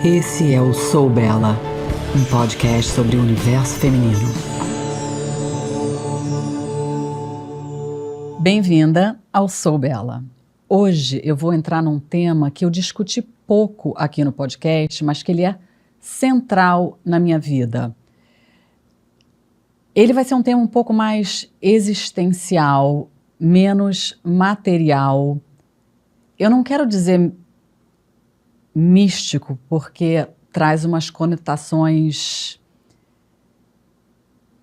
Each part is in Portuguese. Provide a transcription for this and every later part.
Esse é o Sou Bela, um podcast sobre o universo feminino. Bem-vinda ao Sou Bela. Hoje eu vou entrar num tema que eu discuti pouco aqui no podcast, mas que ele é central na minha vida. Ele vai ser um tema um pouco mais existencial, menos material. Eu não quero dizer místico, porque traz umas conotações...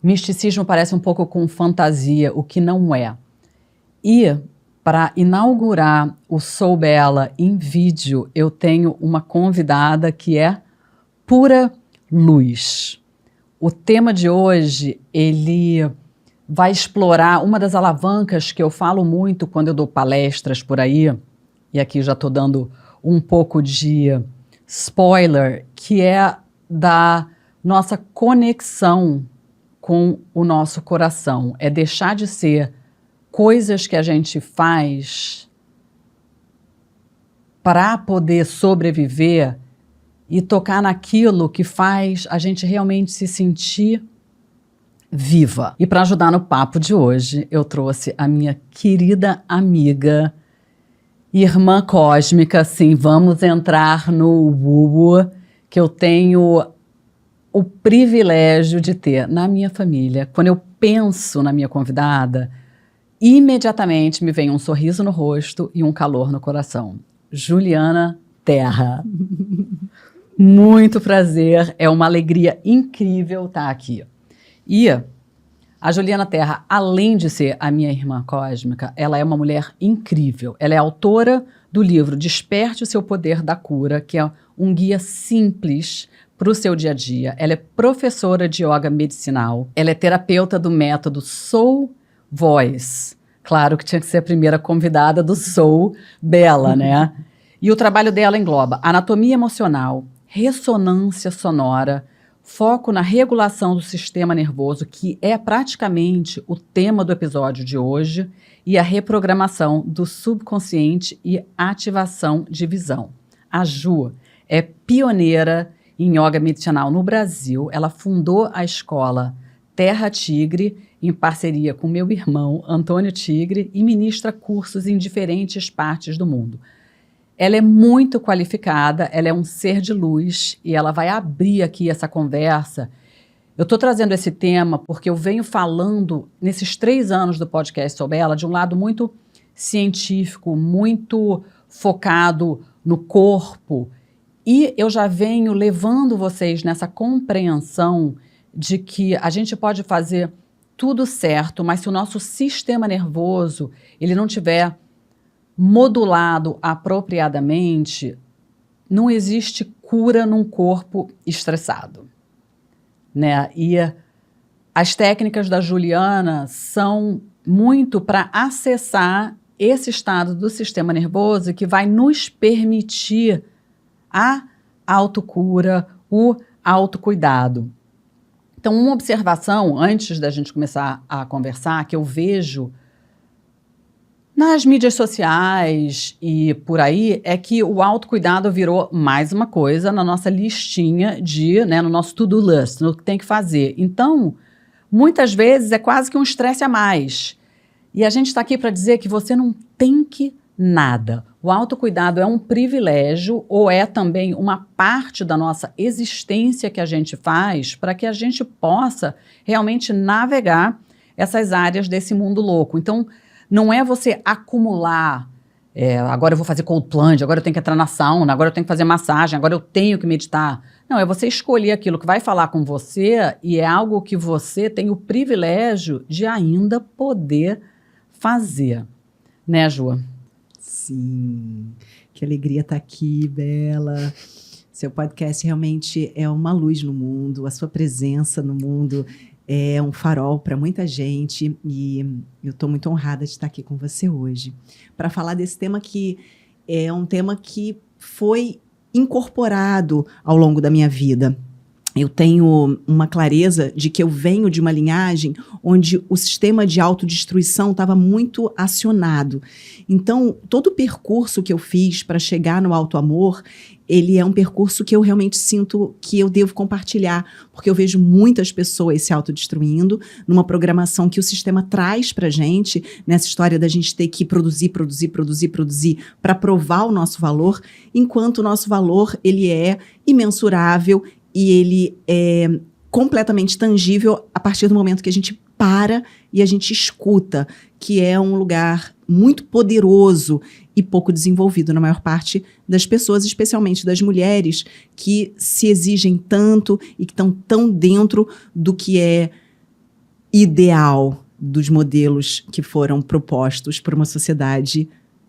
Misticismo parece um pouco com fantasia, o que não é. E para inaugurar o Sou Bela em vídeo, eu tenho uma convidada que é pura luz. O tema de hoje, ele vai explorar uma das alavancas que eu falo muito quando eu dou palestras por aí, e aqui já estou dando um pouco de spoiler, que é da nossa conexão com o nosso coração. É deixar de ser coisas que a gente faz para poder sobreviver e tocar naquilo que faz a gente realmente se sentir viva. E para ajudar no papo de hoje, eu trouxe a minha querida amiga, irmã cósmica, sim, vamos entrar no Wuwu, que eu tenho o privilégio de ter na minha família. Quando eu penso na minha convidada, imediatamente me vem um sorriso no rosto e um calor no coração. Juliana Terra. Muito prazer, é uma alegria incrível estar aqui. E a Juliana Terra, além de ser a minha irmã cósmica, ela é uma mulher incrível. Ela é autora do livro Desperte o Seu Poder da Cura, que é um guia simples para o seu dia a dia. Ela é professora de yoga medicinal. Ela é terapeuta do método Soul Voice. Claro que tinha que ser a primeira convidada do Sou Bela, né? E o trabalho dela engloba anatomia emocional, ressonância sonora, foco na regulação do sistema nervoso, que é praticamente o tema do episódio de hoje, e a reprogramação do subconsciente e ativação de visão. A Ju é pioneira em yoga medicinal no Brasil. Ela fundou a escola Terra Tigre, em parceria com meu irmão Antônio Tigre, e ministra cursos em diferentes partes do mundo. Ela é muito qualificada, ela é um ser de luz e ela vai abrir aqui essa conversa. Eu estou trazendo esse tema porque eu venho falando, nesses 3 anos do podcast Sou Bela, de um lado muito científico, muito focado no corpo, e eu já venho levando vocês nessa compreensão de que a gente pode fazer tudo certo, mas se o nosso sistema nervoso ele não tiver modulado apropriadamente, não existe cura num corpo estressado, né? E as técnicas da Juliana são muito para acessar esse estado do sistema nervoso que vai nos permitir a autocura, o autocuidado. Então, uma observação, antes da gente começar a conversar, que eu vejo nas mídias sociais e por aí, é que o autocuidado virou mais uma coisa na nossa listinha de, né, no nosso to-do list, no que tem que fazer. Então, muitas vezes é quase que um estresse a mais. E a gente está aqui para dizer que você não tem que nada. O autocuidado é um privilégio ou é também uma parte da nossa existência que a gente faz para que a gente possa realmente navegar essas áreas desse mundo louco. Então, não é você acumular, agora eu vou fazer cold plunge, agora eu tenho que entrar na sauna, agora eu tenho que fazer massagem, agora eu tenho que meditar. Não, é você escolher aquilo que vai falar com você e é algo que você tem o privilégio de ainda poder fazer. Né, Ju? Sim, que alegria estar aqui, Bela. Seu podcast realmente é uma luz no mundo, a sua presença no mundo é um farol para muita gente e eu estou muito honrada de estar aqui com você hoje para falar desse tema que é um tema que foi incorporado ao longo da minha vida. Eu tenho uma clareza de que eu venho de uma linhagem onde o sistema de autodestruição estava muito acionado. Então, todo o percurso que eu fiz para chegar no autoamor, ele é um percurso que eu realmente sinto que eu devo compartilhar, porque eu vejo muitas pessoas se autodestruindo numa programação que o sistema traz pra gente, nessa história da gente ter que produzir para provar o nosso valor, enquanto o nosso valor, ele é imensurável e ele é completamente tangível a partir do momento que a gente para e a gente escuta, que é um lugar muito poderoso e pouco desenvolvido na maior parte das pessoas, especialmente das mulheres, que se exigem tanto e que estão tão dentro do que é ideal dos modelos que foram propostos por uma sociedade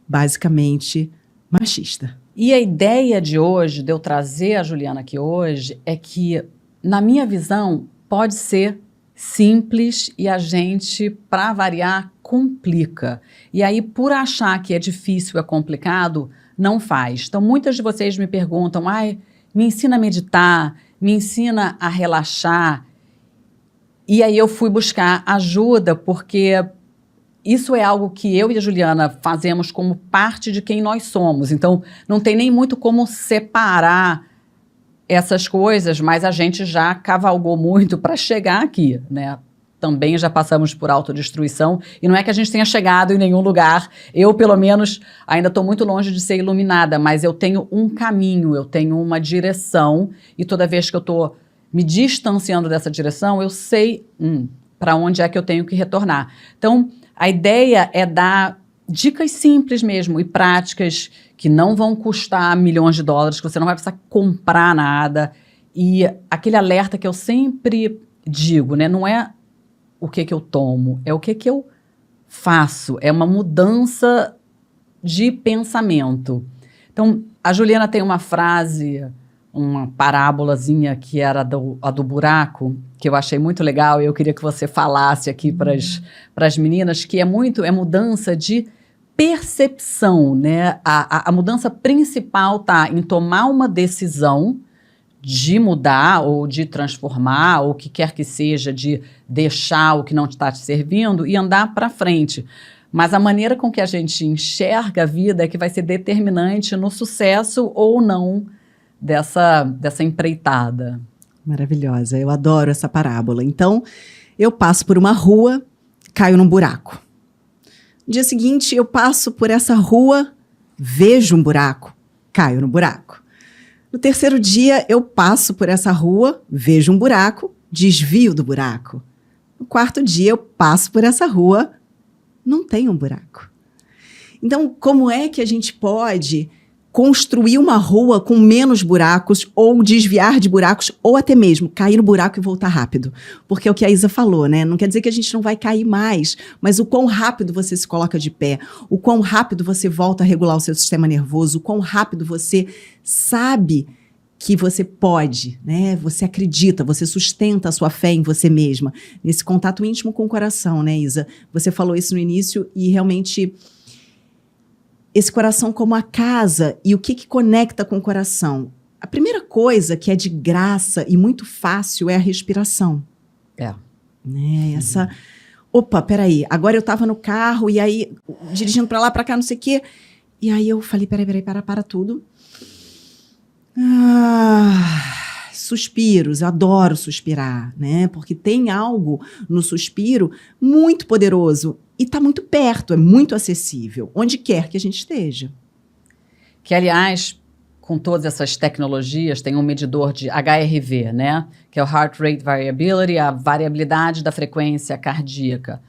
basicamente machista. E a ideia de hoje, de eu trazer a Juliana aqui hoje, é que, na minha visão, pode ser simples e a gente, para variar, complica. E aí, por achar que é difícil, é complicado, não faz. Então, muitas de vocês me perguntam, me ensina a meditar, me ensina a relaxar. E aí eu fui buscar ajuda, porque isso é algo que eu e a Juliana fazemos como parte de quem nós somos. Então, não tem nem muito como separar essas coisas, mas a gente já cavalgou muito para chegar aqui, né? Também já passamos por autodestruição, e não é que a gente tenha chegado em nenhum lugar. Eu, pelo menos, ainda estou muito longe de ser iluminada, mas eu tenho um caminho, eu tenho uma direção, e toda vez que eu estou me distanciando dessa direção, eu sei para onde é que eu tenho que retornar. Então, a ideia é dar dicas simples mesmo e práticas que não vão custar milhões de dólares, que você não vai precisar comprar nada. E aquele alerta que eu sempre digo, né? Não é o que eu tomo, é o que eu faço. É uma mudança de pensamento. Então, a Juliana tem uma frase, uma parábolazinha que era a do buraco, que eu achei muito legal, e eu queria que você falasse aqui para as meninas, que é mudança de percepção, né? A mudança principal está em tomar uma decisão de mudar ou de transformar, ou o que quer que seja, de deixar o que não está te servindo e andar para frente. Mas a maneira com que a gente enxerga a vida é que vai ser determinante no sucesso ou não dessa empreitada. Maravilhosa, eu adoro essa parábola. Então, eu passo por uma rua, caio num buraco. No dia seguinte, eu passo por essa rua, vejo um buraco, caio no buraco. No terceiro dia, eu passo por essa rua, vejo um buraco, desvio do buraco. No quarto dia, eu passo por essa rua, não tem um buraco. Então, como é que a gente pode construir uma rua com menos buracos, ou desviar de buracos, ou até mesmo cair no buraco e voltar rápido? Porque é o que a Isa falou, né? Não quer dizer que a gente não vai cair mais, mas o quão rápido você se coloca de pé, o quão rápido você volta a regular o seu sistema nervoso, o quão rápido você sabe que você pode, né? Você acredita, você sustenta a sua fé em você mesma, nesse contato íntimo com o coração, né, Isa? Você falou isso no início e realmente esse coração como a casa e o que conecta com o coração. A primeira coisa que é de graça e muito fácil é a respiração. Né? Opa, peraí, agora eu tava no carro e aí dirigindo pra lá, pra cá, não sei o quê. E aí eu falei, peraí, para tudo. Suspiros, eu adoro suspirar, né? Porque tem algo no suspiro muito poderoso e está muito perto, é muito acessível, onde quer que a gente esteja. Que, aliás, com todas essas tecnologias, tem um medidor de HRV, né? Que é o Heart Rate Variability, a variabilidade da frequência cardíaca.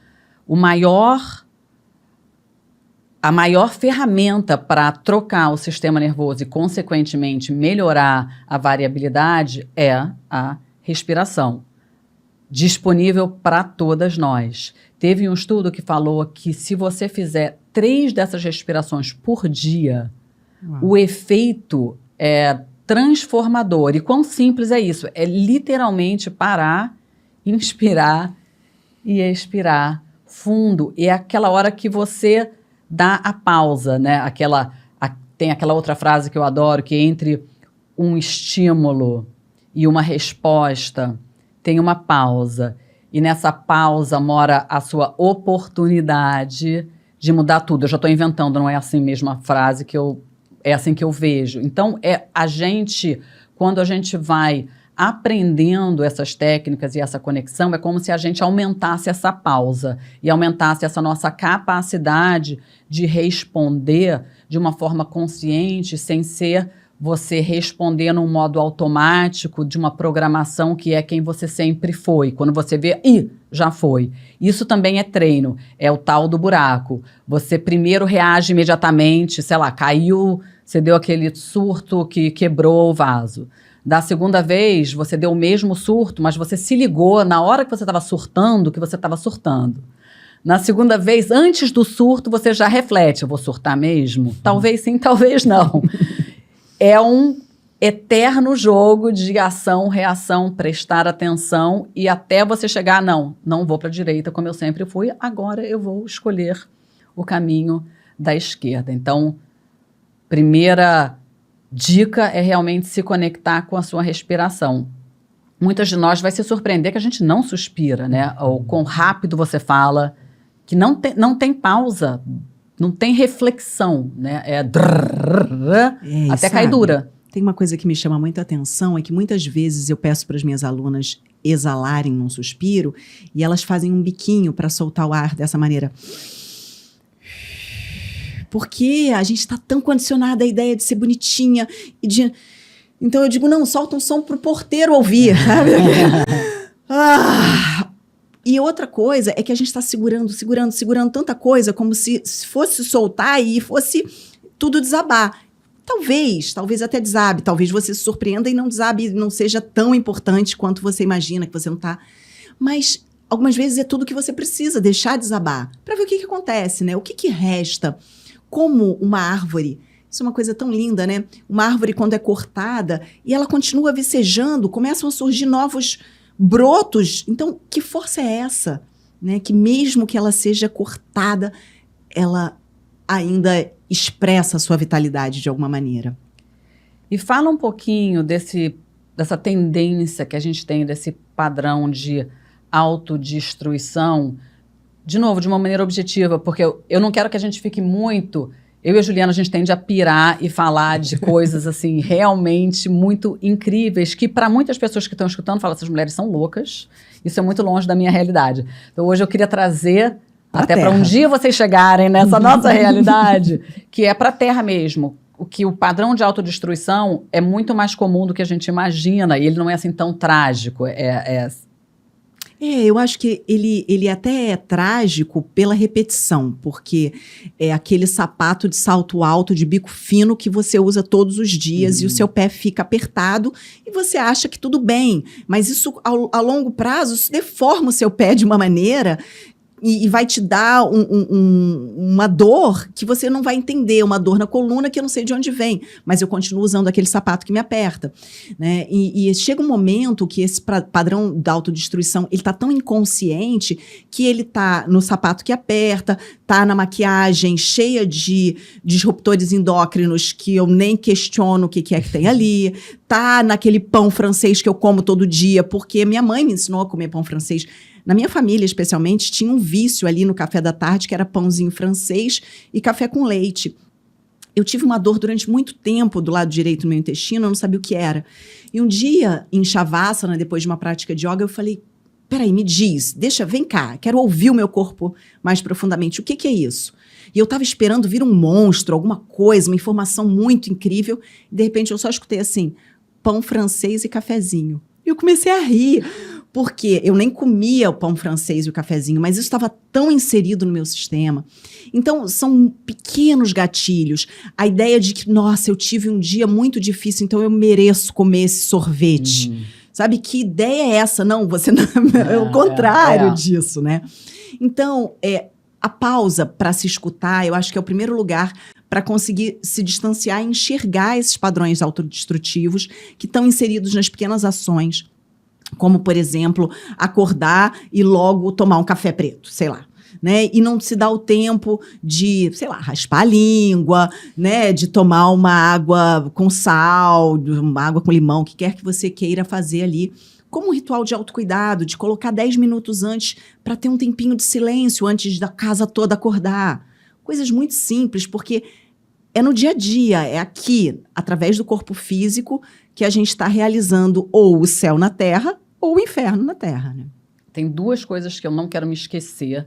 A maior ferramenta para trocar o sistema nervoso e, consequentemente, melhorar a variabilidade é a respiração, disponível para todas nós. Teve um estudo que falou que se você fizer 3 dessas respirações por dia, o efeito é transformador. E quão simples é isso? É literalmente parar, inspirar e expirar fundo. E é aquela hora que você dá a pausa, né? Tem aquela outra frase que eu adoro, que entre um estímulo e uma resposta tem uma pausa. E nessa pausa mora a sua oportunidade de mudar tudo. Eu já estou inventando, não é assim mesmo a frase que eu É assim que eu vejo. Então, quando a gente vai aprendendo essas técnicas e essa conexão, é como se a gente aumentasse essa pausa e aumentasse essa nossa capacidade de responder de uma forma consciente, sem ser você responder num modo automático de uma programação que é quem você sempre foi. Quando você vê, já foi. Isso também é treino, é o tal do buraco. Você primeiro reage imediatamente, sei lá, caiu, você deu aquele surto que quebrou o vaso. Da segunda vez, você deu o mesmo surto, mas você se ligou na hora que você estava surtando, que você estava surtando. Na segunda vez, antes do surto, você já reflete, eu vou surtar mesmo? Talvez sim, talvez não. É um eterno jogo de ação, reação, prestar atenção e até você chegar, não vou para a direita como eu sempre fui, agora eu vou escolher o caminho da esquerda. Então, primeira dica é realmente se conectar com a sua respiração. Muitas de nós vai se surpreender que a gente não suspira, né? Ou quão rápido você fala, que não tem pausa, não tem reflexão, né? Até cai dura. Tem uma coisa que me chama muita atenção, é que muitas vezes eu peço para as minhas alunas exalarem num suspiro e elas fazem um biquinho para soltar o ar dessa maneira. Porque a gente está tão condicionada à ideia de ser bonitinha e de... Então eu digo, não, solta um som pro porteiro ouvir, sabe? E outra coisa é que a gente está segurando tanta coisa como se fosse soltar e fosse tudo desabar. Talvez até desabe, talvez você se surpreenda e não desabe, não seja tão importante quanto você imagina, que você não está. Mas algumas vezes é tudo que você precisa, deixar desabar, para ver o que acontece, né? O que resta? Como uma árvore, isso é uma coisa tão linda, né? Uma árvore quando é cortada e ela continua vicejando, começam a surgir novos brotos. Então, que força é essa? Né? Que mesmo que ela seja cortada, ela ainda expressa a sua vitalidade de alguma maneira. E fala um pouquinho dessa tendência que a gente tem, desse padrão de autodestruição, de novo, de uma maneira objetiva, porque eu não quero que a gente fique muito... Eu e a Juliana, a gente tende a pirar e falar de coisas, assim, realmente muito incríveis, que para muitas pessoas que estão escutando, falam, essas mulheres são loucas, isso é muito longe da minha realidade. Então, hoje eu queria trazer, até para um dia vocês chegarem nessa nossa realidade, que é para a Terra mesmo. O padrão de autodestruição é muito mais comum do que a gente imagina, e ele não é assim tão trágico, eu acho que ele até é trágico pela repetição, porque é aquele sapato de salto alto, de bico fino, que você usa todos os dias e o seu pé fica apertado e você acha que tudo bem. Mas isso, a longo prazo, isso deforma o seu pé de uma maneira e vai te dar uma dor que você não vai entender, uma dor na coluna que eu não sei de onde vem, mas eu continuo usando aquele sapato que me aperta, né? E chega um momento que esse padrão da autodestruição, ele tá tão inconsciente que ele tá no sapato que aperta, tá na maquiagem cheia de disruptores endócrinos que eu nem questiono o que é que tem ali, tá naquele pão francês que eu como todo dia, porque minha mãe me ensinou a comer pão francês. Na minha família, especialmente, tinha um vício ali no café da tarde, que era pãozinho francês e café com leite. Eu tive uma dor durante muito tempo do lado direito do meu intestino, eu não sabia o que era. E um dia, em Shavasana, depois de uma prática de yoga, eu falei, peraí, me diz, vem cá, quero ouvir o meu corpo mais profundamente. O que é isso? E eu estava esperando vir um monstro, alguma coisa, uma informação muito incrível, e de repente eu só escutei assim, pão francês e cafezinho. E eu comecei a rir, porque eu nem comia o pão francês e o cafezinho, mas isso estava tão inserido no meu sistema. Então, são pequenos gatilhos. A ideia de que, nossa, eu tive um dia muito difícil, então eu mereço comer esse sorvete. Sabe, que ideia é essa? Não, você não, é o contrário disso, né? Então, a pausa para se escutar, eu acho que é o primeiro lugar para conseguir se distanciar e enxergar esses padrões autodestrutivos que estão inseridos nas pequenas ações, como, por exemplo, acordar e logo tomar um café preto, sei lá. Né? E não se dá o tempo de, sei lá, raspar a língua, né? De tomar uma água com sal, uma água com limão, o que quer que você queira fazer ali. Como um ritual de autocuidado, de colocar 10 minutos antes para ter um tempinho de silêncio antes da casa toda acordar. Coisas muito simples, porque é no dia a dia, é aqui, através do corpo físico, que a gente está realizando ou o céu na Terra ou o inferno na Terra, né? Tem duas coisas que eu não quero me esquecer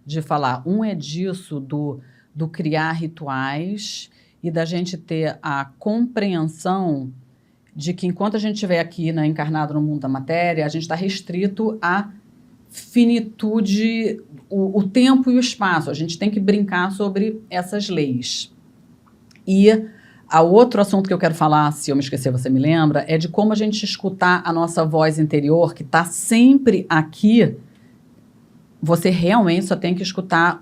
de falar. Um é disso, do criar rituais e da gente ter a compreensão de que enquanto a gente estiver aqui, né, encarnado no mundo da matéria, a gente está restrito à finitude, o tempo e o espaço. A gente tem que brincar sobre essas leis. E o outro assunto que eu quero falar, se eu me esquecer, você me lembra, é de como a gente escutar a nossa voz interior, que está sempre aqui. Você realmente só tem que escutar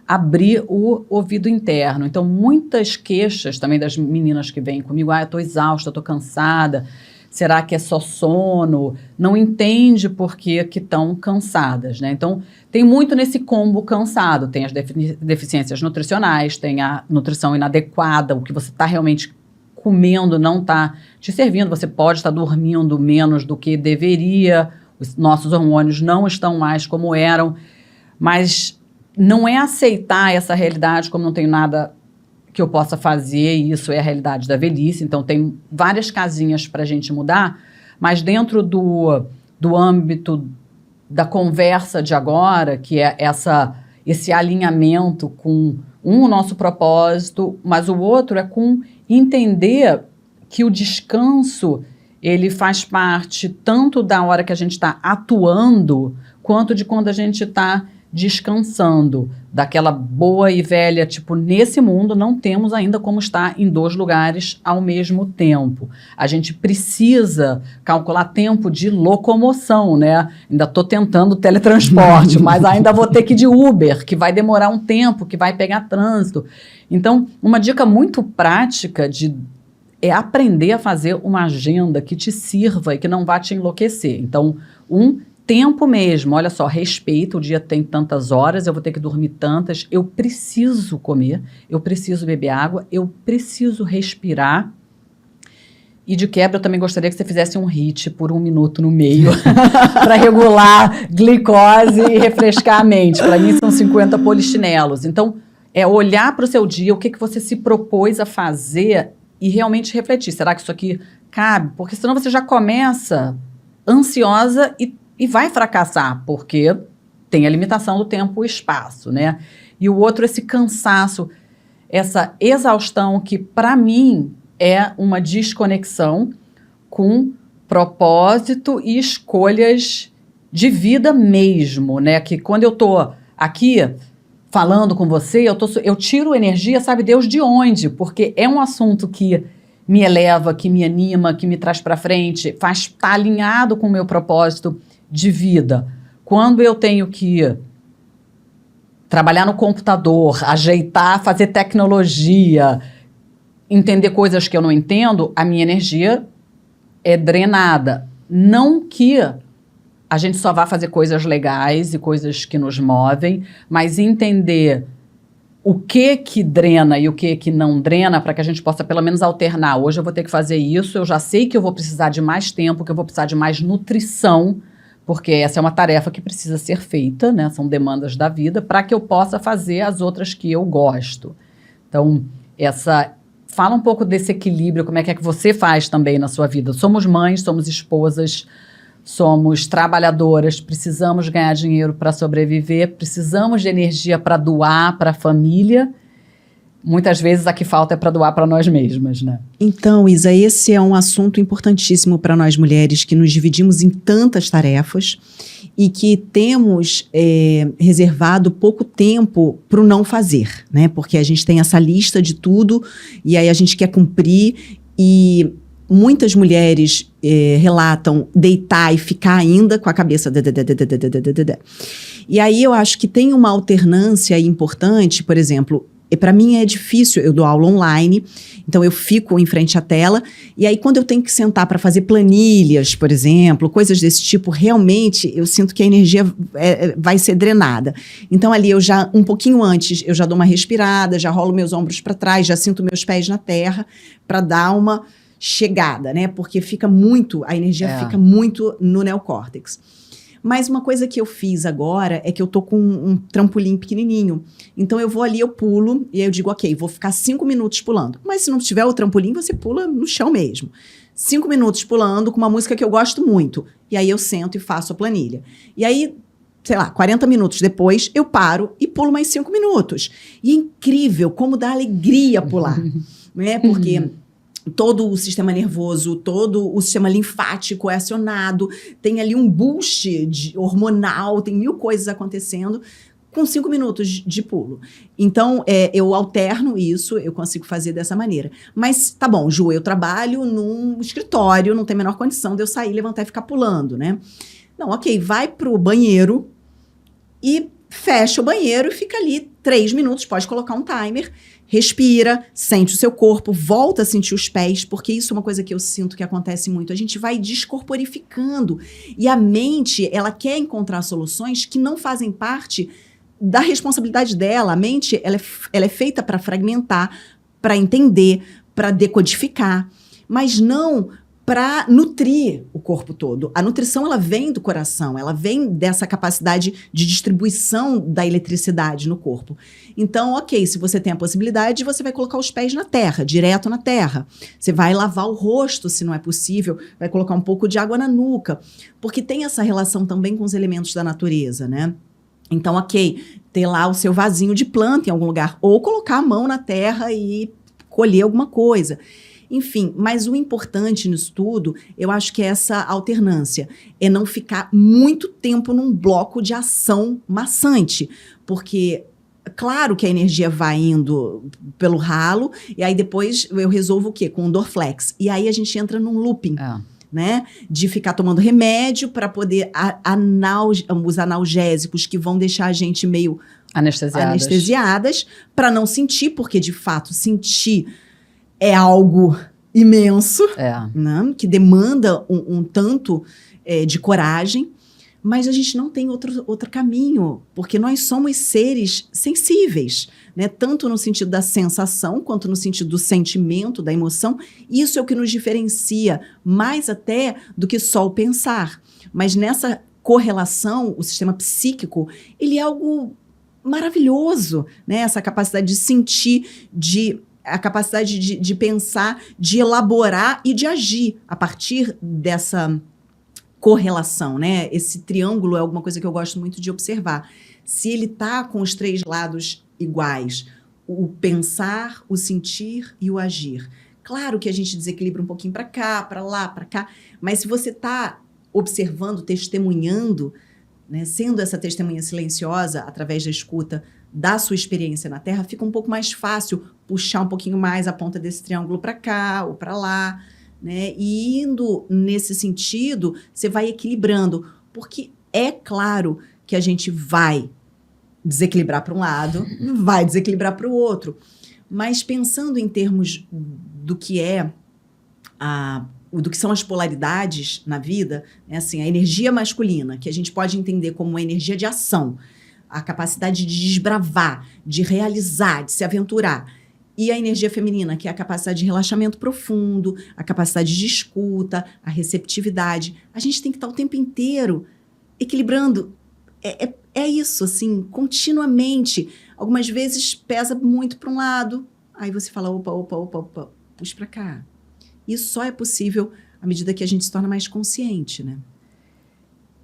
abrir o ouvido interno. Então, muitas queixas também das meninas que vêm comigo, eu estou exausta, estou cansada, será que é só sono? Não entende por que estão cansadas, né? Então, tem muito nesse combo cansado, tem as deficiências nutricionais, tem a nutrição inadequada, o que você está realmente comendo não está te servindo, você pode estar dormindo menos do que deveria, os nossos hormônios não estão mais como eram, mas não é aceitar essa realidade como não tenho nada que eu possa fazer, e isso é a realidade da velhice. Então, tem várias casinhas para a gente mudar, mas dentro do âmbito da conversa de agora, que é esse alinhamento com o nosso propósito, mas o outro é com entender que o descanso, ele faz parte tanto da hora que a gente está atuando, quanto de quando a gente está descansando, daquela boa e velha, tipo, nesse mundo não temos ainda como estar em 2 lugares ao mesmo tempo. A gente precisa calcular tempo de locomoção, né? Ainda estou tentando teletransporte, mas ainda vou ter que ir de Uber, que vai demorar um tempo, que vai pegar trânsito. Então, uma dica muito prática é aprender a fazer uma agenda que te sirva e que não vá te enlouquecer. Então, tempo mesmo, olha só, respeito, o dia tem tantas horas, eu vou ter que dormir tantas, eu preciso comer, eu preciso beber água, eu preciso respirar. E de quebra, eu também gostaria que você fizesse um HIIT por 1 minuto no meio, para regular glicose e refrescar a mente. Para mim, são 50 polichinelos. Então, é olhar para o seu dia, o que você se propôs a fazer e realmente refletir. Será que isso aqui cabe? Porque senão você já começa ansiosa e vai fracassar, porque tem a limitação do tempo e espaço, né? E o outro, esse cansaço, essa exaustão que, para mim, é uma desconexão com propósito e escolhas de vida mesmo, né? Que quando eu tô aqui falando com você, eu tiro energia, sabe Deus de onde? Porque é um assunto que me eleva, que me anima, que me traz para frente, tá alinhado com o meu propósito de vida. Quando eu tenho que trabalhar no computador, ajeitar, fazer tecnologia, entender coisas que eu não entendo, a minha energia é drenada. Não que a gente só vá fazer coisas legais e coisas que nos movem, mas entender o que drena e o que não drena, para que a gente possa pelo menos alternar. Hoje eu vou ter que fazer isso, eu já sei que eu vou precisar de mais tempo, que eu vou precisar de mais nutrição, porque essa é uma tarefa que precisa ser feita, né? São demandas da vida, para que eu possa fazer as outras que eu gosto. Então, fala um pouco desse equilíbrio, como é que você faz também na sua vida. Somos mães, somos esposas, somos trabalhadoras, precisamos ganhar dinheiro para sobreviver, precisamos de energia para doar para a família. Muitas vezes a que falta é para doar para nós mesmas, né? Então, Isa, esse é um assunto importantíssimo para nós mulheres, que nos dividimos em tantas tarefas e que temos reservado pouco tempo para o não fazer, né? Porque a gente tem essa lista de tudo e aí a gente quer cumprir, e muitas mulheres relatam deitar e ficar ainda com a cabeça. E aí eu acho que tem uma alternância importante, por exemplo. Para mim é difícil, eu dou aula online, então eu fico em frente à tela, e aí quando eu tenho que sentar para fazer planilhas, por exemplo, coisas desse tipo, realmente eu sinto que a energia vai ser drenada. Então ali eu já, um pouquinho antes, eu já dou uma respirada, já rolo meus ombros para trás, já sinto meus pés na terra, para dar uma chegada, né? Porque a energia fica muito no neocórtex. Mas uma coisa que eu fiz agora é que eu tô com um trampolim pequenininho. Então eu vou ali, eu pulo, e aí eu digo, ok, vou ficar 5 minutos pulando. Mas se não tiver o trampolim, você pula no chão mesmo. 5 minutos pulando com uma música que eu gosto muito. E aí eu sento e faço a planilha. E aí, sei lá, 40 minutos depois, eu paro e pulo mais 5 minutos. E é incrível como dá alegria pular. Né? Porque todo o sistema nervoso, todo o sistema linfático é acionado, tem ali um boost hormonal, tem 1000 coisas acontecendo com 5 minutos de pulo. Então, eu alterno isso, eu consigo fazer dessa maneira. Mas, tá bom, Ju, eu trabalho num escritório, não tem a menor condição de eu sair, levantar e ficar pulando, né? Não, ok, vai pro banheiro e fecha o banheiro e fica ali 3 minutos, pode colocar um timer, respira, sente o seu corpo, volta a sentir os pés, porque isso é uma coisa que eu sinto que acontece muito. A gente vai descorporificando e a mente, ela quer encontrar soluções que não fazem parte da responsabilidade dela. A mente, ela é feita para fragmentar, para entender, para decodificar, mas não para nutrir o corpo todo. A nutrição, ela vem do coração, ela vem dessa capacidade de distribuição da eletricidade no corpo. Então, ok, se você tem a possibilidade, você vai colocar os pés na terra, direto na terra. Você vai lavar o rosto, se não é possível, vai colocar um pouco de água na nuca, porque tem essa relação também com os elementos da natureza, né? Então, ok, ter lá o seu vasinho de planta em algum lugar, ou colocar a mão na terra e colher alguma coisa. Enfim, mas o importante nisso tudo, eu acho que é essa alternância, é não ficar muito tempo num bloco de ação maçante, porque claro que a energia vai indo pelo ralo, e aí depois eu resolvo o quê? Com o Dorflex. E aí a gente entra num looping. Né? De ficar tomando remédio para poder os analgésicos que vão deixar a gente meio anestesiadas para não sentir, porque de fato sentir é algo imenso, né? Que demanda um tanto de coragem, mas a gente não tem outro caminho, porque nós somos seres sensíveis, né? Tanto no sentido da sensação, quanto no sentido do sentimento, da emoção. Isso é o que nos diferencia, mais até do que só o pensar. Mas nessa correlação, o sistema psíquico, ele é algo maravilhoso, né? Essa capacidade de sentir, a capacidade de pensar, de elaborar e de agir a partir dessa correlação, né? Esse triângulo é alguma coisa que eu gosto muito de observar. Se ele está com os 3 lados iguais, o pensar, o sentir e o agir. Claro que a gente desequilibra um pouquinho para cá, para lá, para cá, mas se você está observando, testemunhando, né, sendo essa testemunha silenciosa através da escuta da sua experiência na Terra, fica um pouco mais fácil puxar um pouquinho mais a ponta desse triângulo para cá ou para lá, né? E indo nesse sentido, você vai equilibrando, porque é claro que a gente vai desequilibrar para um lado, vai desequilibrar para o outro, mas pensando em termos do que do que são as polaridades na vida, né? Assim, a energia masculina, que a gente pode entender como uma energia de ação, a capacidade de desbravar, de realizar, de se aventurar. E a energia feminina, que é a capacidade de relaxamento profundo, a capacidade de escuta, a receptividade. A gente tem que estar o tempo inteiro equilibrando. É isso, assim, continuamente. Algumas vezes pesa muito para um lado, aí você fala, opa, puxa para cá. Isso só é possível à medida que a gente se torna mais consciente, né?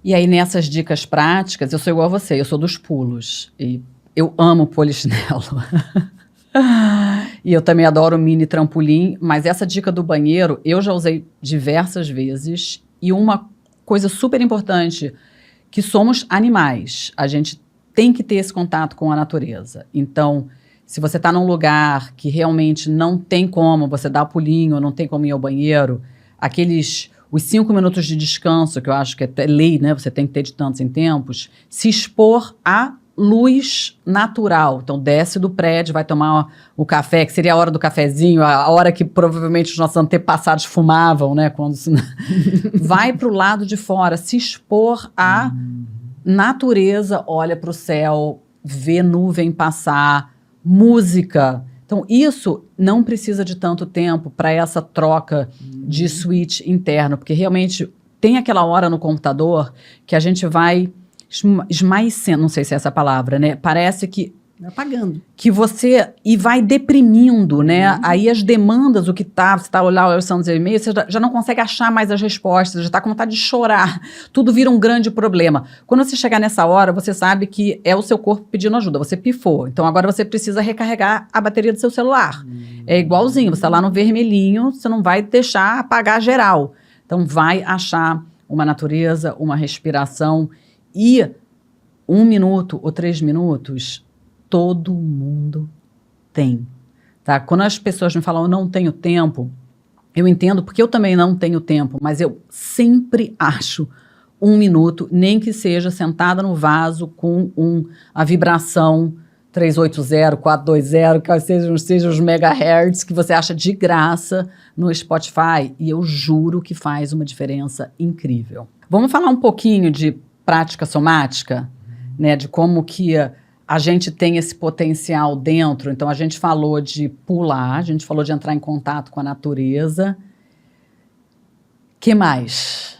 E aí, nessas dicas práticas, eu sou igual a você, eu sou dos pulos. E eu amo polichinelo. E eu também adoro mini trampolim, mas essa dica do banheiro eu já usei diversas vezes. E uma coisa super importante, que somos animais, a gente tem que ter esse contato com a natureza. Então, se você está num lugar que realmente não tem como você dar pulinho, não tem como ir ao banheiro, os 5 minutos de descanso, que eu acho que é lei, né? Você tem que ter de tantos em tempos, se expor à luz natural. Então, desce do prédio, vai tomar o café, que seria a hora do cafezinho, a hora que provavelmente os nossos antepassados fumavam, né? Vai para o lado de fora, se expor à natureza, olha para o céu, vê nuvem passar, música. Então, isso não precisa de tanto tempo para essa troca de switch interno, porque realmente tem aquela hora no computador que a gente vai esmaecendo, não sei se é essa palavra, né? Parece que apagando. Que você... E vai deprimindo, né? Aí as demandas, o que tá... Você tá olhando os seus e-mails, você já não consegue achar mais as respostas, já tá com vontade de chorar. Tudo vira um grande problema. Quando você chegar nessa hora, você sabe que é o seu corpo pedindo ajuda. Você pifou. Então, agora você precisa recarregar a bateria do seu celular. É igualzinho. Você tá lá no vermelhinho, você não vai deixar apagar geral. Então, vai achar uma natureza, uma respiração. E 1 minuto ou 3 minutos... Todo mundo tem, tá? Quando as pessoas me falam, eu não tenho tempo, eu entendo, porque eu também não tenho tempo, mas eu sempre acho 1 minuto, nem que seja sentada no vaso com a vibração 380, 420, que sejam os megahertz, que você acha de graça no Spotify, e eu juro que faz uma diferença incrível. Vamos falar um pouquinho de prática somática, né? De como que... a gente tem esse potencial dentro. Então, a gente falou de pular, a gente falou de entrar em contato com a natureza. Que mais?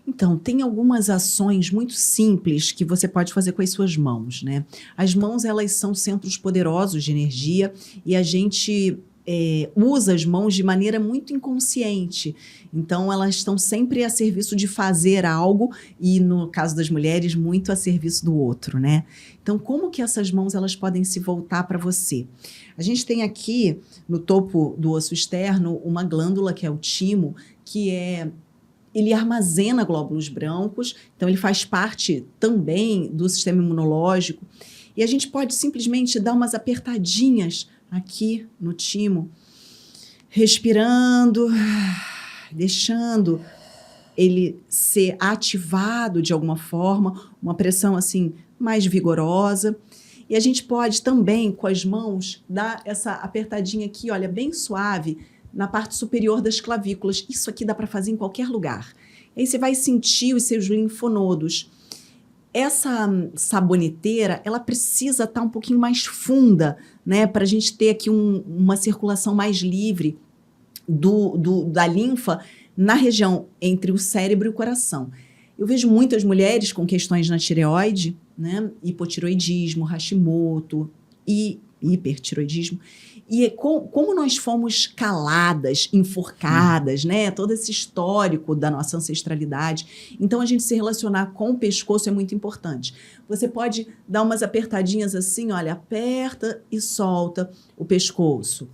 Então, tem algumas ações muito simples que você pode fazer com as suas mãos, né? As mãos, elas são centros poderosos de energia e a gente usa as mãos de maneira muito inconsciente. Então, elas estão sempre a serviço de fazer algo e, no caso das mulheres, muito a serviço do outro, né? Então, como que essas mãos elas podem se voltar para você? A gente tem aqui, no topo do osso externo, uma glândula que é o timo, que ele armazena glóbulos brancos, então ele faz parte também do sistema imunológico. E a gente pode simplesmente dar umas apertadinhas aqui no timo, respirando, deixando ele ser ativado de alguma forma, uma pressão assim mais vigorosa. E a gente pode também, com as mãos, dar essa apertadinha aqui, olha, bem suave, na parte superior das clavículas. Isso aqui dá para fazer em qualquer lugar. Aí você vai sentir os seus linfonodos. Essa saboneteira, ela precisa estar um pouquinho mais funda, né, para a gente ter aqui uma circulação mais livre da linfa na região entre o cérebro e o coração. Eu vejo muitas mulheres com questões na tireoide, né, hipotiroidismo, Hashimoto e hipertiroidismo. E como nós fomos caladas, enforcadas, né? Todo esse histórico da nossa ancestralidade. Então, a gente se relacionar com o pescoço é muito importante. Você pode dar umas apertadinhas assim, olha, aperta e solta o pescoço,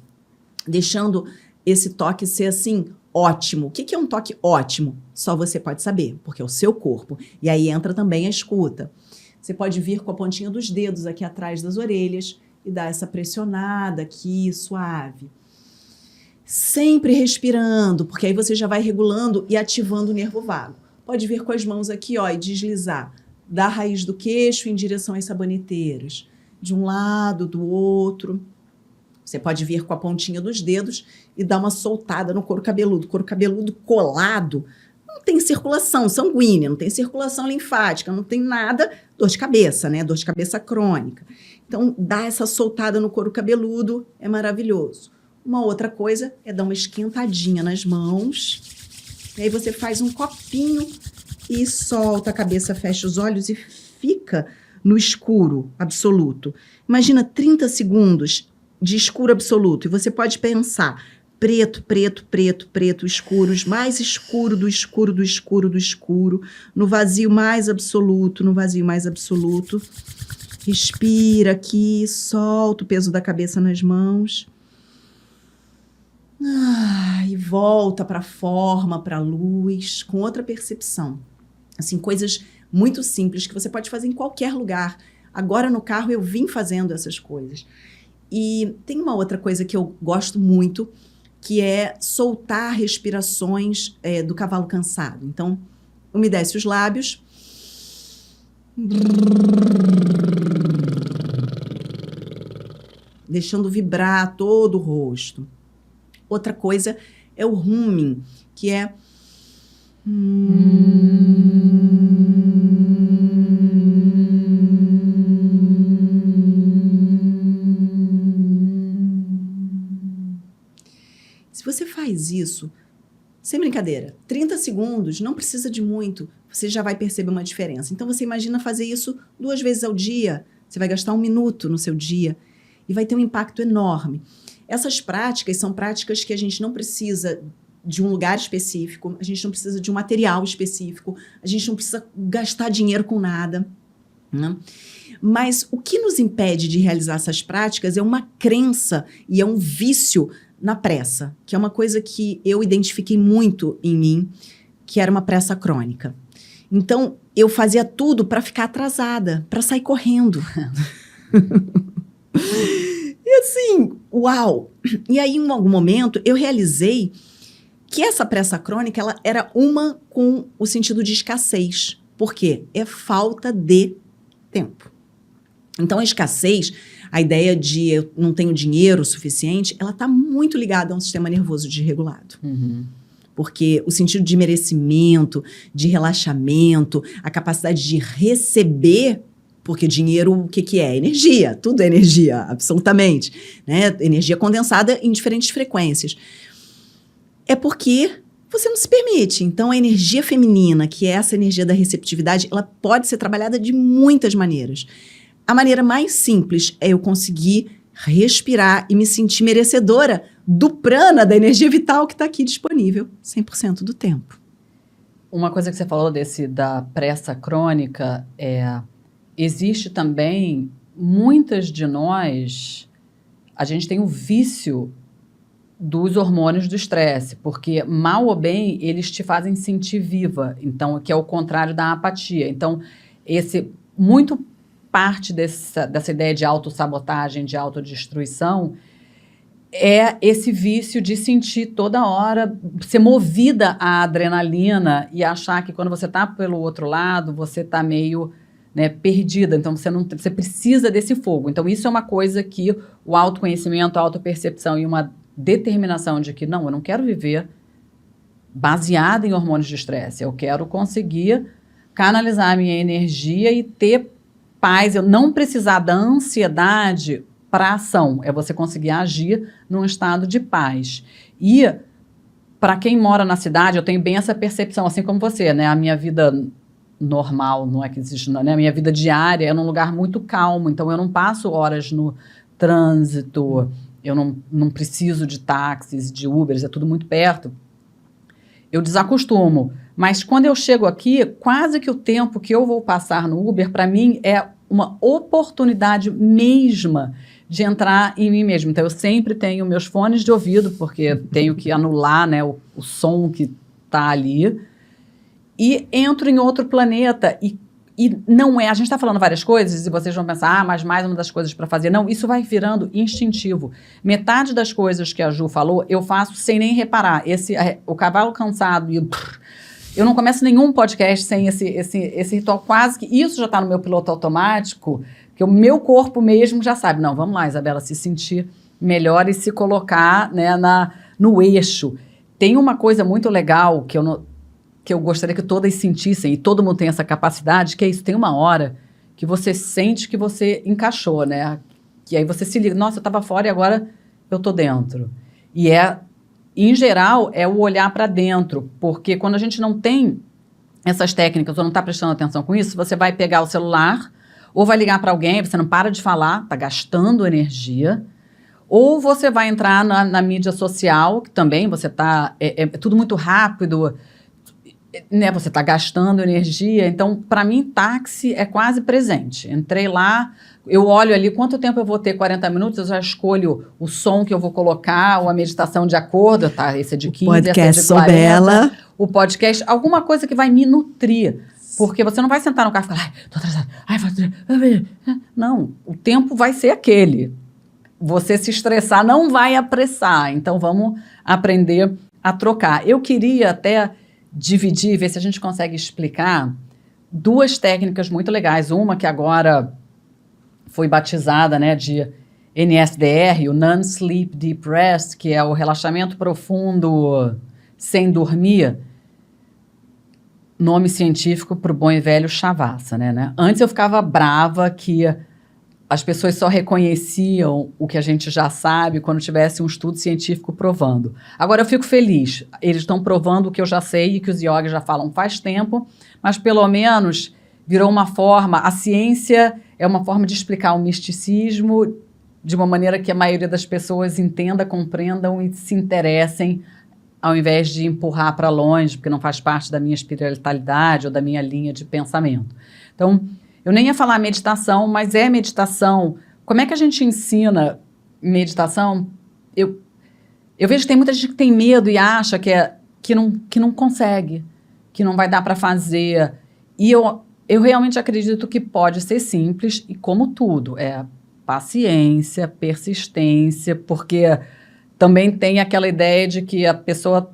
deixando esse toque ser assim, ótimo. O que é um toque ótimo? Só você pode saber, porque é o seu corpo. E aí entra também a escuta. Você pode vir com a pontinha dos dedos aqui atrás das orelhas, e dar essa pressionada aqui, suave. Sempre respirando, porque aí você já vai regulando e ativando o nervo vago. Pode vir com as mãos aqui, ó, e deslizar da raiz do queixo em direção às saboneteiras. De um lado, do outro. Você pode vir com a pontinha dos dedos e dar uma soltada no couro cabeludo. Couro cabeludo colado, não tem circulação sanguínea, não tem circulação linfática, não tem nada, dor de cabeça, né? Dor de cabeça crônica. Então, dar essa soltada no couro cabeludo é maravilhoso. Uma outra coisa é dar uma esquentadinha nas mãos. E aí você faz um copinho e solta a cabeça, fecha os olhos e fica no escuro absoluto. Imagina 30 segundos de escuro absoluto. E você pode pensar preto, preto, preto, preto, escuros, mais escuro do escuro do escuro do escuro, no vazio mais absoluto, no vazio mais absoluto. Respira aqui, solta o peso da cabeça nas mãos. E volta para a forma, para a luz, com outra percepção. Assim, coisas muito simples que você pode fazer em qualquer lugar. Agora no carro eu vim fazendo essas coisas. E tem uma outra coisa que eu gosto muito, que é soltar respirações do cavalo cansado. Então, umedece os lábios. Deixando vibrar todo o rosto. Outra coisa é o humming, que é... Se você faz isso, Sem brincadeira, 30 segundos, não precisa de muito, você já vai perceber uma diferença. Então, você imagina fazer isso 2 vezes ao dia, você vai gastar 1 minuto no seu dia e vai ter um impacto enorme. Essas práticas são práticas que a gente não precisa de um lugar específico, a gente não precisa de um material específico, a gente não precisa gastar dinheiro com nada, né? Mas o que nos impede de realizar essas práticas é uma crença e é um vício na pressa, que é uma coisa que eu identifiquei muito em mim, que era uma pressa crônica. Então, eu fazia tudo para ficar atrasada, para sair correndo. E assim, uau! E aí, em algum momento, eu realizei que essa pressa crônica, ela era uma com o sentido de escassez. Por quê? É falta de tempo. Então, a escassez, a ideia de eu não tenho dinheiro suficiente, ela está muito ligada a um sistema nervoso desregulado. Porque o sentido de merecimento, de relaxamento, a capacidade de receber, porque dinheiro, o que é? Energia, tudo é energia, absolutamente, né? Energia condensada em diferentes frequências. É porque você não se permite. Então, a energia feminina, que é essa energia da receptividade, ela pode ser trabalhada de muitas maneiras. A maneira mais simples é eu conseguir respirar e me sentir merecedora do prana, da energia vital que está aqui disponível 100% do tempo. Uma coisa que você falou da pressa crônica, existe também, muitas de nós, a gente tem o vício dos hormônios do estresse, porque mal ou bem eles te fazem sentir viva, então, que é o contrário da apatia. Então, muito parte dessa ideia de autossabotagem, de autodestruição, é esse vício de sentir toda hora, ser movida à adrenalina e achar que quando você está pelo outro lado, você está meio, né, perdida. Então, você precisa desse fogo. Então, isso é uma coisa que o autoconhecimento, a autopercepção e uma determinação de que, não, eu não quero viver baseada em hormônios de estresse. Eu quero conseguir canalizar a minha energia e ter paz. Eu não precisar da ansiedade para ação, é você conseguir agir num estado de paz. E, para quem mora na cidade, eu tenho bem essa percepção, assim como você, né? A minha vida normal, não é que existe, né? A minha vida diária é num lugar muito calmo, então eu não passo horas no trânsito, eu não preciso de táxis, de Ubers, é tudo muito perto. Eu desacostumo, mas quando eu chego aqui, quase que o tempo que eu vou passar no Uber, para mim, é uma oportunidade mesma de entrar em mim mesmo. Então, eu sempre tenho meus fones de ouvido, porque tenho que anular, né, o som que está ali, e entro em outro planeta. E não é... A gente está falando várias coisas, e vocês vão pensar, mas mais uma das coisas para fazer. Não, isso vai virando instintivo. Metade das coisas que a Ju falou, eu faço sem nem reparar. O cavalo cansado e eu não começo nenhum podcast sem esse ritual, quase que... Isso já está no meu piloto automático, que o meu corpo mesmo já sabe. Não, vamos lá, Isabela, se sentir melhor e se colocar, né, no eixo. Tem uma coisa muito legal que eu gostaria que todas sentissem, e todo mundo tem essa capacidade, que é isso, tem uma hora que você sente que você encaixou, né? Que aí você se liga, nossa, eu estava fora e agora eu estou dentro. E em geral, é o olhar para dentro, porque quando a gente não tem essas técnicas ou não está prestando atenção com isso, você vai pegar o celular ou vai ligar para alguém, você não para de falar, está gastando energia, ou você vai entrar na mídia social, que também você está... É tudo muito rápido, né? Você está gastando energia. Então, para mim, táxi é quase presente. Entrei lá, eu olho ali quanto tempo eu vou ter, 40 minutos, eu já escolho o som que eu vou colocar, ou a meditação de acordo, tá? Esse é de 15, podcast esse é de 40. Bela. O podcast, alguma coisa que vai me nutrir. Porque você não vai sentar no carro e falar, ai, tô atrasado, ai, não, o tempo vai ser aquele. Você se estressar não vai apressar. Então, vamos aprender a trocar. Eu queria até dividir, ver se a gente consegue explicar 2 técnicas muito legais. Uma que agora foi batizada, né, de NSDR, o Non-Sleep Deep Rest, que é o relaxamento profundo sem dormir. Nome científico para o bom e velho Shavasana, né? Antes eu ficava brava que as pessoas só reconheciam o que a gente já sabe quando tivesse um estudo científico provando. Agora eu fico feliz, eles estão provando o que eu já sei e que os yogis já falam faz tempo, mas pelo menos virou uma forma, a ciência é uma forma de explicar o misticismo de uma maneira que a maioria das pessoas entenda, compreendam e se interessem, ao invés de empurrar para longe, porque não faz parte da minha espiritualidade ou da minha linha de pensamento. Então, eu nem ia falar meditação, mas é meditação. Como é que a gente ensina meditação? Eu vejo que tem muita gente que tem medo e acha que não consegue, que não vai dar para fazer. E eu realmente acredito que pode ser simples e como tudo, paciência, persistência, porque também tem aquela ideia de que a pessoa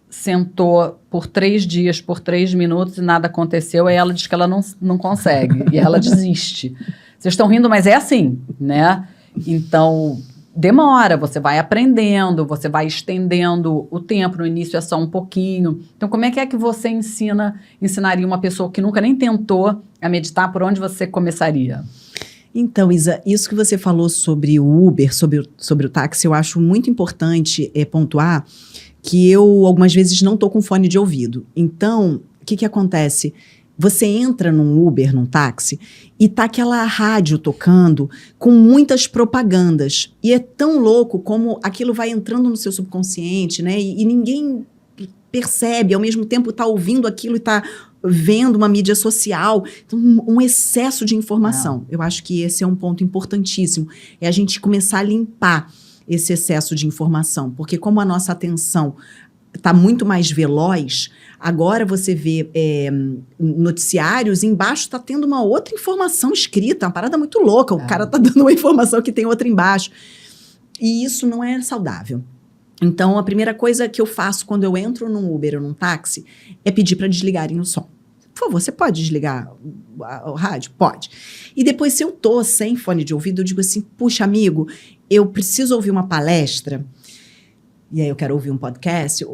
sentou por 3 dias, por 3 minutos e nada aconteceu, aí ela diz que ela não consegue, e ela desiste. Vocês estão rindo, mas é assim, né? Então, demora, você vai aprendendo, você vai estendendo o tempo, no início é só um pouquinho. Então, como é que você ensinaria uma pessoa que nunca nem tentou a meditar, por onde você começaria? Então, Isa, isso que você falou sobre o Uber, sobre o táxi, eu acho muito importante pontuar que eu, algumas vezes, não estou com fone de ouvido. Então, o que acontece? Você entra num Uber, num táxi, e tá aquela rádio tocando com muitas propagandas. E é tão louco como aquilo vai entrando no seu subconsciente, né? E ninguém percebe, ao mesmo tempo tá ouvindo aquilo e tá vendo uma mídia social. Então, um excesso de informação. Eu acho que esse é um ponto importantíssimo. É a gente começar a limpar esse excesso de informação. Porque como a nossa atenção está muito mais veloz, agora você vê noticiários, embaixo está tendo uma outra informação escrita, uma parada muito louca. O cara está dando uma informação que tem outra embaixo. E isso não é saudável. Então, a primeira coisa que eu faço quando eu entro num Uber ou num táxi é pedir para desligarem o som. Por favor, você pode desligar o rádio? Pode. E depois, se eu tô sem fone de ouvido, eu digo assim, puxa, amigo, eu preciso ouvir uma palestra, e aí eu quero ouvir um podcast,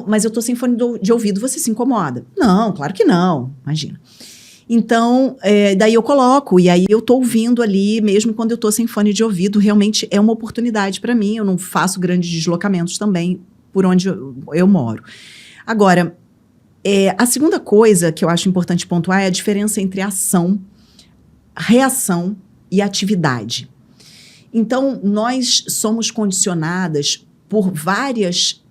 mas eu tô sem fone de ouvido, você se incomoda? Não, claro que não, imagina. Então, daí eu coloco, e aí eu tô ouvindo ali, mesmo quando eu tô sem fone de ouvido, realmente é uma oportunidade para mim, eu não faço grandes deslocamentos também por onde eu moro. Agora, a segunda coisa que eu acho importante pontuar é a diferença entre ação, reação e atividade. Então, nós somos condicionadas por várias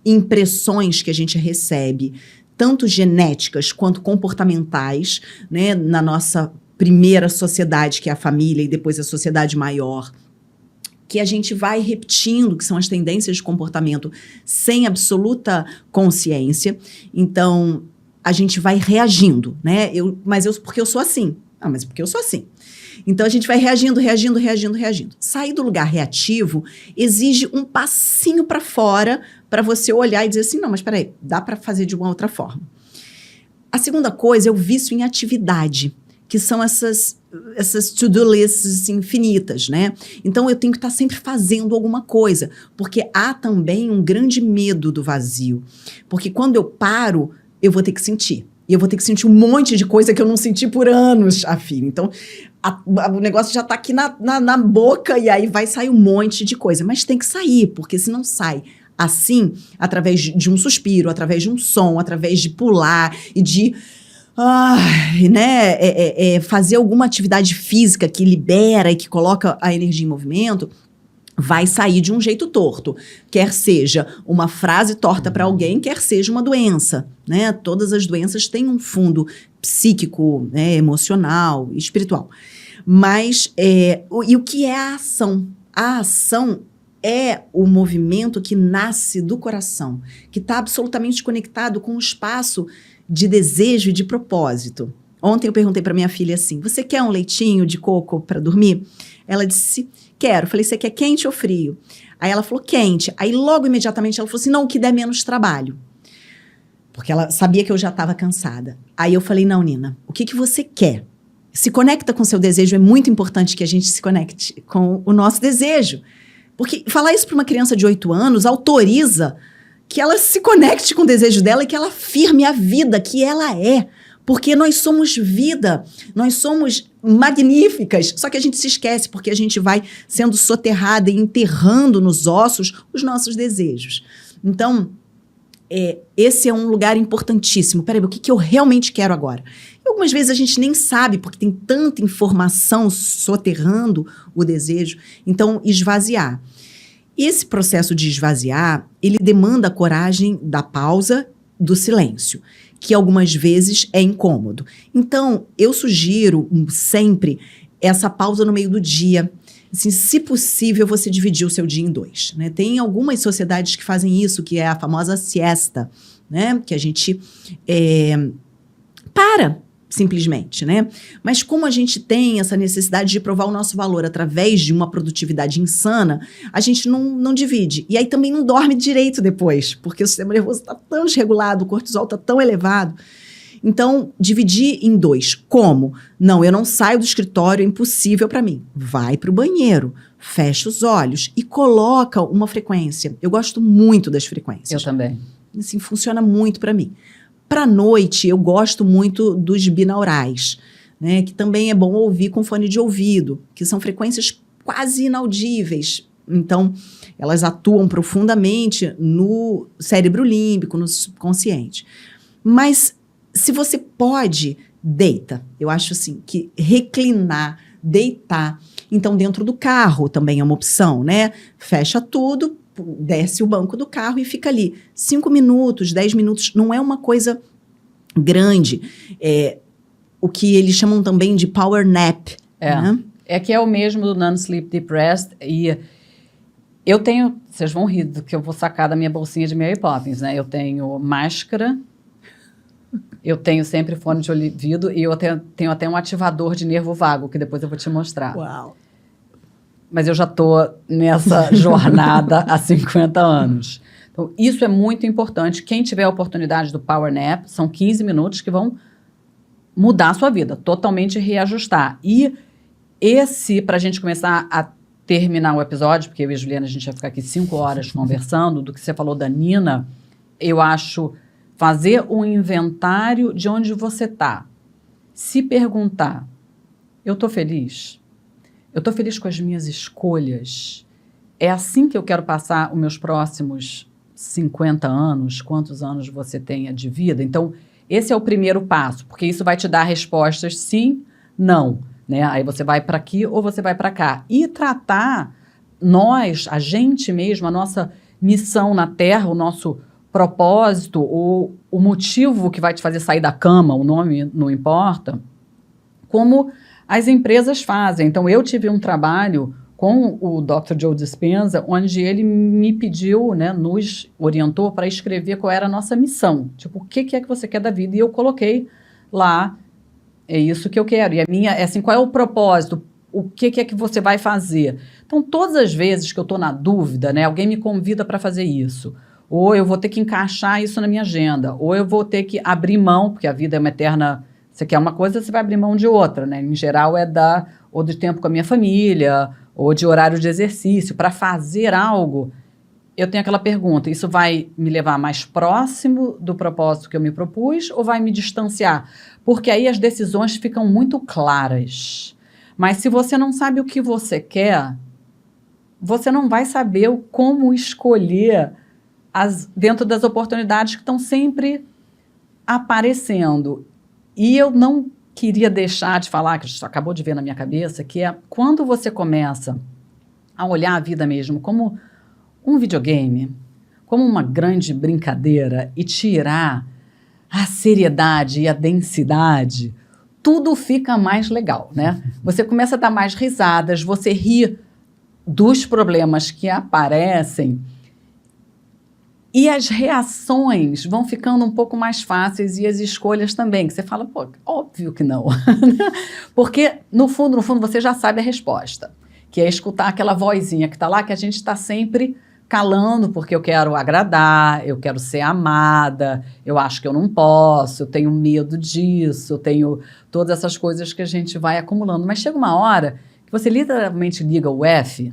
impressões que a gente recebe, tanto genéticas quanto comportamentais, né, na nossa primeira sociedade, que é a família, e depois a sociedade maior, que a gente vai repetindo, que são as tendências de comportamento sem absoluta consciência. Então, a gente vai reagindo, né? Porque eu sou assim. Ah, mas porque eu sou assim. Então, a gente vai reagindo. Sair do lugar reativo exige um passinho para fora para você olhar e dizer assim, não, mas peraí, dá para fazer de uma outra forma. A segunda coisa é o vício em atividade, que são essas to-do lists infinitas, né? Então, eu tenho que estar sempre fazendo alguma coisa, porque há também um grande medo do vazio. Porque quando eu paro, eu vou ter que sentir. E eu vou ter que sentir um monte de coisa que eu não senti por anos, afim. Então, o negócio já está aqui na boca e aí vai sair um monte de coisa. Mas tem que sair, porque se não sai assim, através de um suspiro, através de um som, através de pular e de fazer alguma atividade física que libera e que coloca a energia em movimento, vai sair de um jeito torto. Quer seja uma frase torta para alguém, quer seja uma doença, né? Todas as doenças têm um fundo psíquico, né, emocional, espiritual. Mas, e o que é a ação? A ação é o movimento que nasce do coração, que está absolutamente conectado com o espaço de desejo e de propósito. Ontem eu perguntei para minha filha assim, você quer um leitinho de coco para dormir? Ela disse, quero. Eu falei, você quer quente ou frio? Aí ela falou, quente. Aí logo imediatamente ela falou assim, não, o que der menos trabalho. Porque ela sabia que eu já estava cansada. Aí eu falei, não, Nina, o que você quer? Se conecta com o seu desejo, é muito importante que a gente se conecte com o nosso desejo. Porque falar isso para uma criança de 8 anos autoriza que ela se conecte com o desejo dela e que ela afirme a vida que ela é. Porque nós somos vida, nós somos magníficas, só que a gente se esquece porque a gente vai sendo soterrada e enterrando nos ossos os nossos desejos. Então, esse é um lugar importantíssimo. Peraí, o que eu realmente quero agora? E algumas vezes a gente nem sabe, porque tem tanta informação soterrando o desejo. Então, esvaziar. Esse processo de esvaziar, ele demanda a coragem da pausa, do silêncio, que algumas vezes é incômodo. Então, eu sugiro sempre essa pausa no meio do dia. Assim, se possível, você dividir o seu dia em 2. Né? Tem algumas sociedades que fazem isso, que é a famosa siesta, né? Que a gente para, simplesmente, né? Mas como a gente tem essa necessidade de provar o nosso valor através de uma produtividade insana, a gente não divide. E aí também não dorme direito depois, porque o sistema nervoso está tão desregulado, o cortisol está tão elevado. Então, dividir em 2. Como? Não, eu não saio do escritório, é impossível para mim. Vai para o banheiro, fecha os olhos e coloca uma frequência. Eu gosto muito das frequências. Eu também. Assim, funciona muito para mim. Para noite, eu gosto muito dos binaurais, né, que também é bom ouvir com fone de ouvido, que são frequências quase inaudíveis. Então, elas atuam profundamente no cérebro límbico, no subconsciente. Mas, se você pode, deita. Eu acho assim, que reclinar, deitar. Então, dentro do carro também é uma opção, né? Fecha tudo, desce o banco do carro e fica ali. 5 minutos, 10 minutos, não é uma coisa grande. O que eles chamam também de power nap. Né? É que é o mesmo do Non-Sleep Deep Rest. E eu tenho, vocês vão rir do que eu vou sacar da minha bolsinha de Mary Poppins, né? Eu tenho máscara, eu tenho sempre fone de ouvido e eu tenho até um ativador de nervo vago, que depois eu vou te mostrar. Uau! Mas eu já estou nessa jornada há 50 anos. Então, isso é muito importante. Quem tiver a oportunidade do Power Nap, são 15 minutos que vão mudar a sua vida, totalmente reajustar. E esse, para a gente começar a terminar o episódio, porque eu e a Juliana, a gente vai ficar aqui 5 horas conversando, do que você falou da Nina, eu acho fazer um inventário de onde você está. Se perguntar, eu estou feliz? Eu estou feliz com as minhas escolhas? É assim que eu quero passar os meus próximos 50 anos? Quantos anos você tenha de vida? Então, esse é o primeiro passo, porque isso vai te dar respostas sim, não. Né? Aí você vai para aqui ou você vai para cá. E tratar nós, a gente mesmo, a nossa missão na Terra, o nosso propósito, ou o motivo que vai te fazer sair da cama, o nome não importa, como as empresas fazem. Então, eu tive um trabalho com o Dr. Joe Dispenza, onde ele me pediu, né, nos orientou para escrever qual era a nossa missão. Tipo, o que é que você quer da vida? E eu coloquei lá, é isso que eu quero. E a minha, assim, qual é o propósito? O que é que você vai fazer? Então, todas as vezes que eu estou na dúvida, né, alguém me convida para fazer isso, ou eu vou ter que encaixar isso na minha agenda, ou eu vou ter que abrir mão, porque a vida é uma eterna... Você quer uma coisa, você vai abrir mão de outra, né? Em geral, ou de tempo com a minha família, ou de horário de exercício. Para fazer algo, eu tenho aquela pergunta, isso vai me levar mais próximo do propósito que eu me propus, ou vai me distanciar? Porque aí as decisões ficam muito claras. Mas se você não sabe o que você quer, você não vai saber como escolher dentro das oportunidades que estão sempre aparecendo. E eu não queria deixar de falar, que você acabou de ver na minha cabeça, que é quando você começa a olhar a vida mesmo como um videogame, como uma grande brincadeira e tirar a seriedade e a densidade, tudo fica mais legal, né? Você começa a dar mais risadas, você ri dos problemas que aparecem e as reações vão ficando um pouco mais fáceis e as escolhas também, que você fala, pô, óbvio que não. Porque, no fundo, você já sabe a resposta, que é escutar aquela vozinha que está lá, que a gente está sempre calando, porque eu quero agradar, eu quero ser amada, eu acho que eu não posso, eu tenho medo disso, eu tenho todas essas coisas que a gente vai acumulando. Mas chega uma hora que você literalmente liga o F,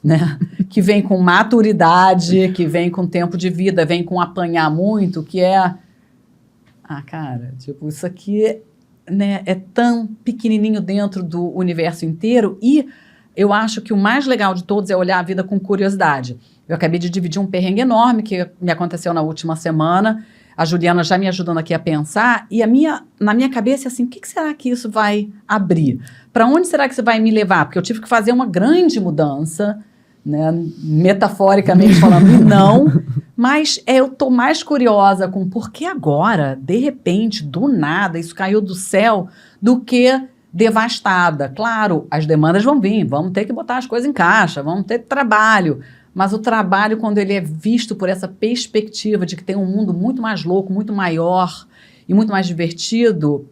né? Que vem com maturidade, que vem com tempo de vida, vem com apanhar muito, que é... Ah, cara, tipo, isso aqui, né, é tão pequenininho dentro do universo inteiro e eu acho que o mais legal de todos é olhar a vida com curiosidade. Eu acabei de dividir um perrengue enorme que me aconteceu na última semana, a Juliana já me ajudando aqui a pensar, e na minha cabeça é assim, o que será que isso vai abrir? Para onde será que isso vai me levar? Porque eu tive que fazer uma grande mudança, né, metaforicamente falando, e não, mas eu estou mais curiosa com por que agora, de repente, do nada, isso caiu do céu, do que devastada. Claro, as demandas vão vir, vamos ter que botar as coisas em caixa, vamos ter trabalho, mas o trabalho, quando ele é visto por essa perspectiva de que tem um mundo muito mais louco, muito maior e muito mais divertido,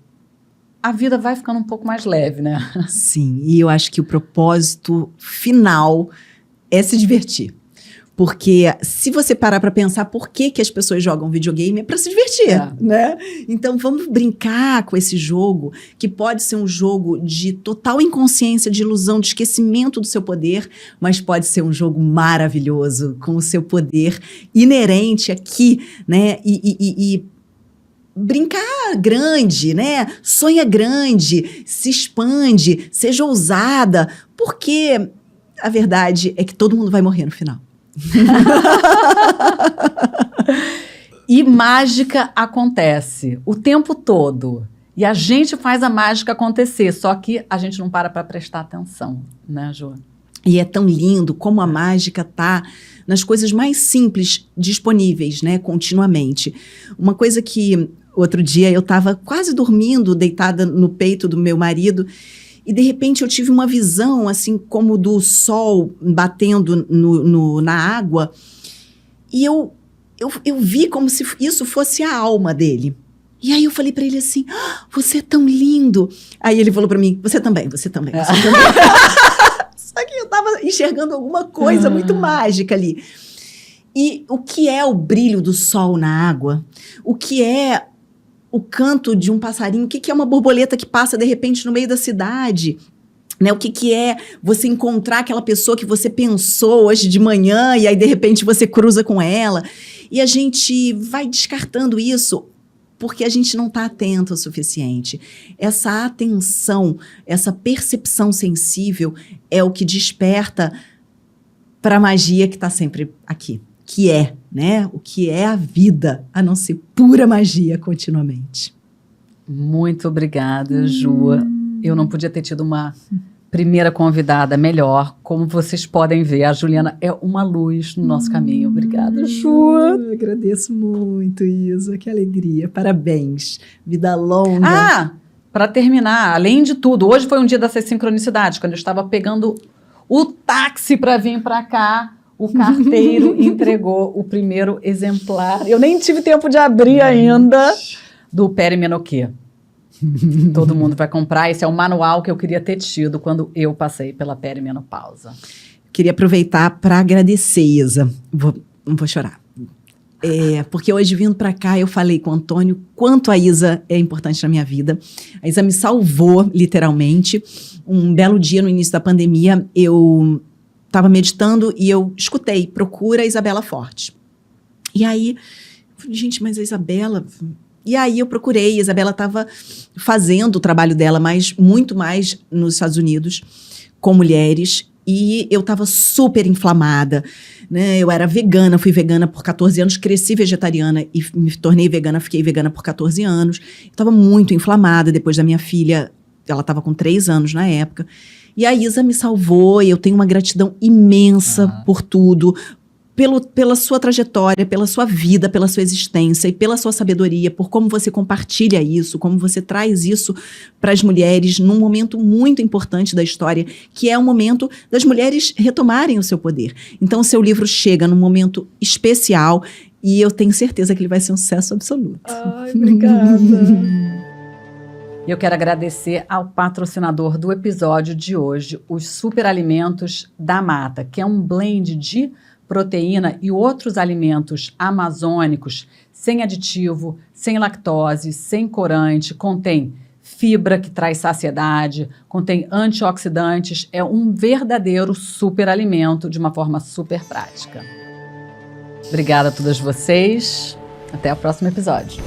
a vida vai ficando um pouco mais leve, né? Sim, e eu acho que o propósito final é se divertir. Porque se você parar para pensar por que as pessoas jogam videogame, é para se divertir, né? Então vamos brincar com esse jogo, que pode ser um jogo de total inconsciência, de ilusão, de esquecimento do seu poder, mas pode ser um jogo maravilhoso, com o seu poder inerente aqui, né? E brincar grande, né? Sonha grande, se expande, seja ousada, porque a verdade é que todo mundo vai morrer no final. E mágica acontece o tempo todo. E a gente faz a mágica acontecer, só que a gente não para prestar atenção, né, Ju? E é tão lindo como a mágica tá nas coisas mais simples disponíveis, né, continuamente. Uma coisa que outro dia eu estava quase dormindo, deitada no peito do meu marido, e de repente eu tive uma visão, assim, como do sol batendo na água, e eu vi como se isso fosse a alma dele. E aí eu falei para ele assim, você é tão lindo. Aí ele falou para mim, você também, você também, você também. Só que eu estava enxergando alguma coisa muito mágica ali. E o que é o brilho do sol na água? O que é o canto de um passarinho? O que é uma borboleta que passa de repente no meio da cidade? Né? O que é você encontrar aquela pessoa que você pensou hoje de manhã e aí de repente você cruza com ela? E a gente vai descartando isso porque a gente não está atento o suficiente. Essa atenção, essa percepção sensível é o que desperta para a magia que está sempre aqui. Que é, né? O que é a vida, a não ser pura magia continuamente. Muito obrigada, Ju. Eu não podia ter tido uma primeira convidada melhor. Como vocês podem ver, a Juliana é uma luz no nosso caminho. Obrigada, Ju. Agradeço muito, Isa. Que alegria. Parabéns. Vida longa. Para terminar, além de tudo, hoje foi um dia dessas sincronicidades, quando eu estava pegando o táxi para vir para cá, o carteiro entregou o primeiro exemplar. Eu nem tive tempo de abrir ainda, do Perimenopê. Todo mundo vai comprar. Esse é o manual que eu queria ter tido quando eu passei pela perimenopausa. Queria aproveitar para agradecer, Isa. Não vou chorar. Porque hoje, vindo para cá, eu falei com o Antônio quanto a Isa é importante na minha vida. A Isa me salvou, literalmente. Um belo dia, no início da pandemia, eu estava meditando e eu escutei, procura a Isabela Forte. E aí, gente, mas a Isabela... E aí eu procurei, a Isabela estava fazendo o trabalho dela, mas muito mais nos Estados Unidos, com mulheres, e eu estava super inflamada, né? Eu era vegana, fui vegana por 14 anos, cresci vegetariana e me tornei vegana, fiquei vegana por 14 anos. Estava muito inflamada depois da minha filha, ela estava com 3 anos na época. E a Isa me salvou, e eu tenho uma gratidão imensa por tudo, pela sua trajetória, pela sua vida, pela sua existência e pela sua sabedoria, por como você compartilha isso, como você traz isso para as mulheres num momento muito importante da história, que é o momento das mulheres retomarem o seu poder. Então, o seu livro chega num momento especial e eu tenho certeza que ele vai ser um sucesso absoluto. Ai, obrigada. Eu quero agradecer ao patrocinador do episódio de hoje, os Superalimentos da Mata, que é um blend de proteína e outros alimentos amazônicos, sem aditivo, sem lactose, sem corante, contém fibra que traz saciedade, contém antioxidantes, é um verdadeiro superalimento de uma forma super prática. Obrigada a todas vocês, até o próximo episódio.